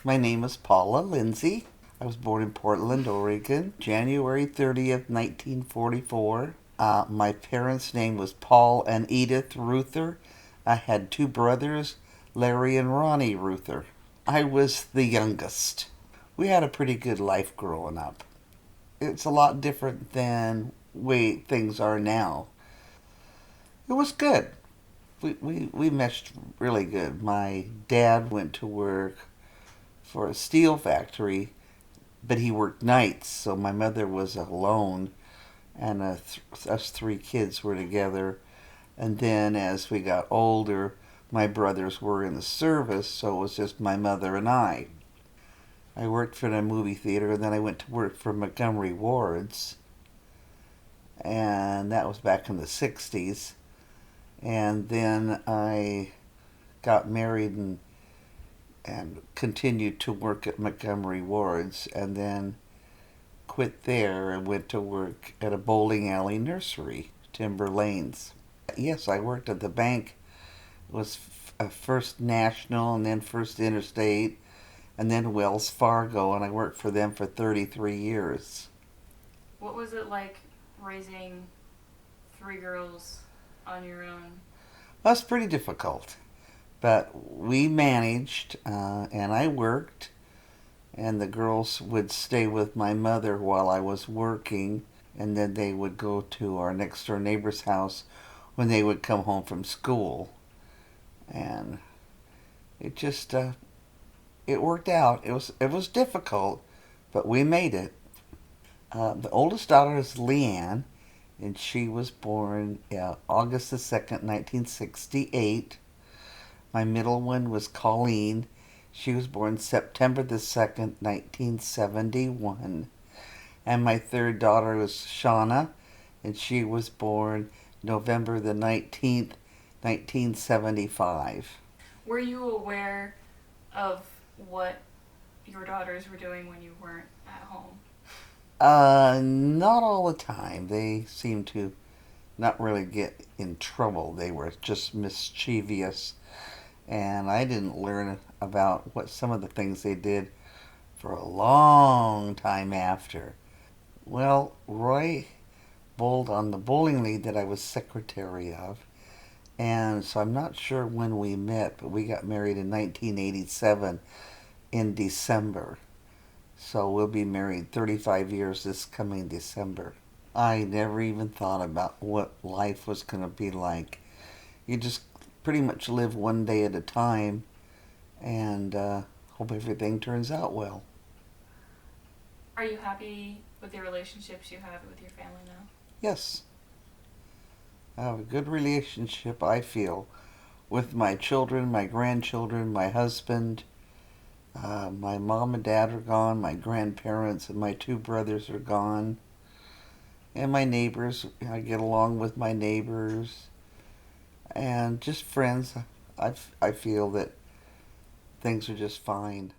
My name is Paula Lindsey. I was born in Portland, Oregon, January 30th, 1944. My parents' name was Paul and Edith Ruther. I had two brothers, Larry and Ronnie Ruther. I was the youngest. We had a pretty good life growing up. It's a lot different than way things are now. It was good. We meshed really good. My dad went to work for a steel factory, but he worked nights, so my mother was alone, and us three kids were together. And then as we got older, my brothers were in the service, so it was just my mother and I. I worked for the movie theater, and then I went to work for Montgomery Ward's, and that was back in the 60s. And then I got married and continued to work at Montgomery Ward's, and then quit there and went to work at a bowling alley nursery, Timber Lanes. Yes, I worked at the bank. It was First National and then First Interstate and then Wells Fargo, and I worked for them for 33 years. What was it like raising three girls on your own? That's pretty difficult, but we managed, and I worked, and the girls would stay with my mother while I was working, and then they would go to our next door neighbor's house when they would come home from school. And it just it worked out. It was difficult, but we made it. The oldest daughter is Leanne, and she was born August the 2nd, 1968. My middle one was Colleen. She was born September the 2nd, 1971. And my third daughter was Shauna, and she was born November the 19th, 1975. Were you aware of what your daughters were doing when you weren't at home? Not all the time. They seemed to not really get in trouble. They were just mischievous, and I didn't learn about what some of the things they did for a long time after. Well, Roy bowled on the bowling league that I was secretary of, and so I'm not sure when we met, but we got married in 1987 in December. So we'll be married 35 years this coming December. I never even thought about what life was going to be like. You just pretty much live one day at a time and hope everything turns out well. Are you happy with the relationships you have with your family now? Yes, I have a good relationship, I feel, with my children, my grandchildren, my husband. My mom and dad are gone, my grandparents and my two brothers are gone, and my neighbors. I get along with my neighbors, and just friends. I feel that things are just fine.